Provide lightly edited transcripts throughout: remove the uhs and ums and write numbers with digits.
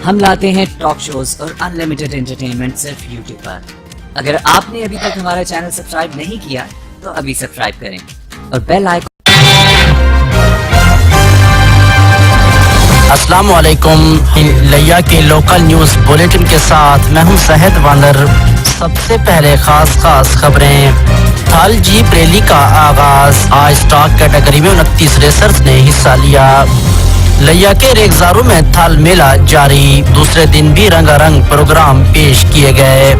ہم لاتے ہیں ٹاک شوز اور انلمیٹڈ انٹرٹینمنٹ صرف یوٹیوب پر۔ اگر آپ نے ابھی تک ہمارا چینل سبسکرائب نہیں کیا تو ابھی سبسکرائب کریں اور بیل آئیکن۔ السلام علیکم، لیا کے لوکل نیوز بولیٹن کے ساتھ میں ہوں شہد واندر۔ سب سے پہلے خاص خبریں۔ تھال جیپ ریلی کا آغاز، آج اسٹاک کیٹیگری میں 29 ریسرز نے حصہ لیا۔ لیا کے ریگزارو میں تھال میلہ جاری، دوسرے دن بھی رنگا رنگ پروگرام پیش کیے گئے۔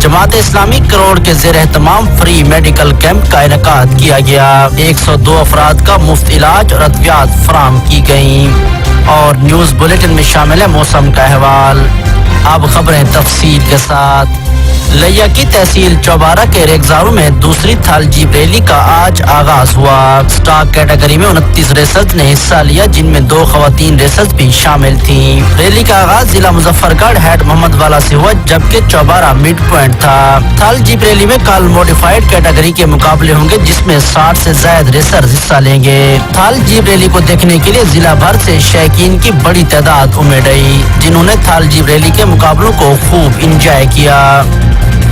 جماعت اسلامی کروڑ کے زیر اہتمام فری میڈیکل کیمپ کا انعقاد کیا گیا، 102 افراد کا مفت علاج اور ادویات فراہم کی گئیں۔ اور نیوز بلیٹن میں شامل ہے موسم کا احوال۔ اب خبریں تفصیل کے ساتھ۔ لیا کی تحصیل چوبارہ کے ریگزارو میں دوسری تھال جیپ ریلی کا آج آغاز ہوا۔ اسٹاک کیٹیگری میں 29 ریسرز نے حصہ لیا، جن میں 2 خواتین ریسرز بھی شامل تھیں۔ ریلی کا آغاز ضلع مظفر گڑھ ہیڈ محمد والا سے ہوا، جبکہ چوبارہ مڈ پوائنٹ تھا۔ تھال جیپ ریلی میں کل موڈیفائڈ کیٹیگری کے مقابلے ہوں گے، جس میں 60 سے زائد ریسرز حصہ لیں گے۔ تھال جیپ ریلی کو دیکھنے کے لیے ضلع بھر سے شائقین کی بڑی تعداد امڈ آئی، جنہوں نے تھال جیپ ریلی کے مقابلوں کو خوب انجوائے کیا۔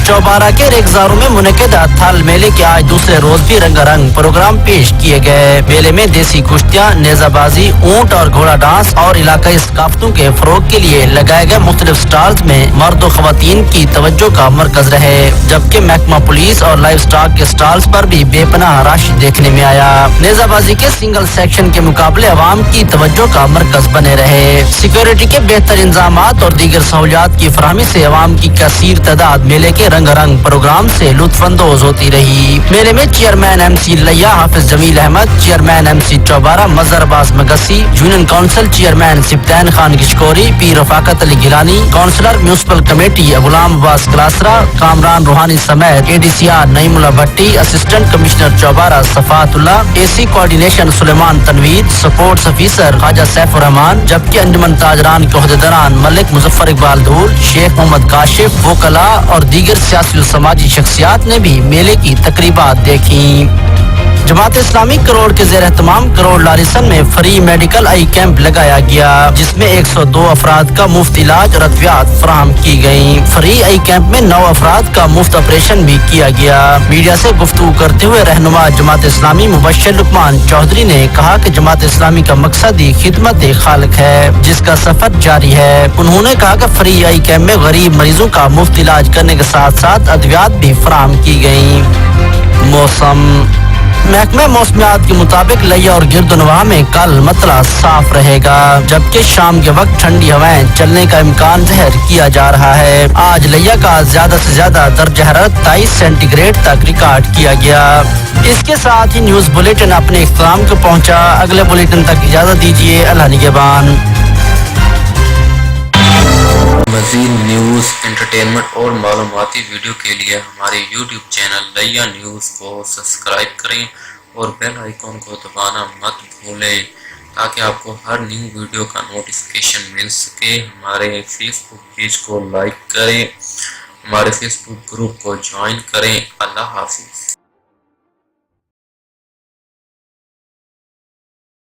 چوبارہ کے ریگزارو میں منعقدہ تھال میلے کے آج دوسرے روز بھی رنگا رنگ پروگرام پیش کیے گئے۔ میلے میں دیسی کشتیاں، نیزہ بازی، اونٹ اور گھوڑا ڈانس اور علاقائی ثقافتوں کے فروغ کے لیے لگائے گئے مختلف سٹالز میں مرد و خواتین کی توجہ کا مرکز رہے، جبکہ محکمہ پولیس اور لائیو سٹاک کے سٹالز پر بھی بے پناہ رش دیکھنے میں آیا۔ نیزہ بازی کے سنگل سیکشن کے مقابلے عوام کی توجہ کا مرکز بنے رہے۔ سیکیورٹی کے بہتر انتظامات اور دیگر سہولیات کی فراہمی سے عوام کی کثیر تعداد میلے کے رنگ رنگ پروگرام سے لطف اندوز ہوتی رہی۔ میلے میں chairman M C Layyah Hafiz Jamil Ahmed, chairman M C Chaubara Mazhar Abbas Magsi, union council chairman Sibtain Khan Kashkori, Pir Rafaqat Ali Gilani, councillor municipal committee Ghulam Abbas Kalasra, Kamran Rohani سمیت A D C R Naeem Ullah Bhatti, assistant commissioner Chaubara Sifat Ullah, A C coordination Suleman Tanveer, sports officer Khawaja Saif ur Rehman, جبکہ انجمن تاجران کے عہدیداران ملک مظفر اقبال دھول، شیخ محمد کاشف، وکلاء اور دیگر سیاسی و سماجی شخصیات نے بھی میلے کی تقریبات دیکھی۔ جماعت اسلامی کروڑ کے زیر اہتمام کروڑ لاریسن میں فری میڈیکل آئی کیمپ لگایا گیا، جس میں 102 افراد کا مفت علاج اور ادویات فراہم کی گئیں۔ فری آئی کیمپ میں 9 افراد کا مفت آپریشن بھی کیا گیا۔ میڈیا سے گفتگو کرتے ہوئے رہنما جماعت اسلامی مبشر لقمان چودھری نے کہا کہ جماعت اسلامی کا مقصد ہی خدمت خالق ہے، جس کا سفر جاری ہے۔ انہوں نے کہا کہ فری آئی کیمپ میں غریب مریضوں کا مفت علاج کرنے کے ساتھ ساتھ ادویات بھی فراہم کی گئیں۔ موسم۔ محکمہ موسمیات کے مطابق لیا اور گرد و نواح میں کل مطلع صاف رہے گا، جبکہ شام کے وقت ٹھنڈی ہوائیں چلنے کا امکان ظاہر کیا جا رہا ہے۔ آج لیا کا زیادہ سے زیادہ درجہ حرارت 23 سینٹی گریڈ تک ریکارڈ کیا گیا۔ اس کے ساتھ ہی نیوز بلیٹن اپنے اختتام کو پہنچا۔ اگلے بلیٹن تک اجازت دیجیے۔ اللہ نگہبان۔ مزید نیوز، انٹرٹینمنٹ اور معلوماتی ویڈیو کے لیے ہمارے یوٹیوب چینل لیا نیوز کو سبسکرائب کریں اور بیل آئیکن کو دبانا مت بھولیں، تاکہ آپ کو ہر نیو ویڈیو کا نوٹیفیکیشن مل سکے۔ ہمارے فیس بک پیج کو لائک کریں، ہمارے فیس بک گروپ کو جوائن کریں۔ اللہ حافظ۔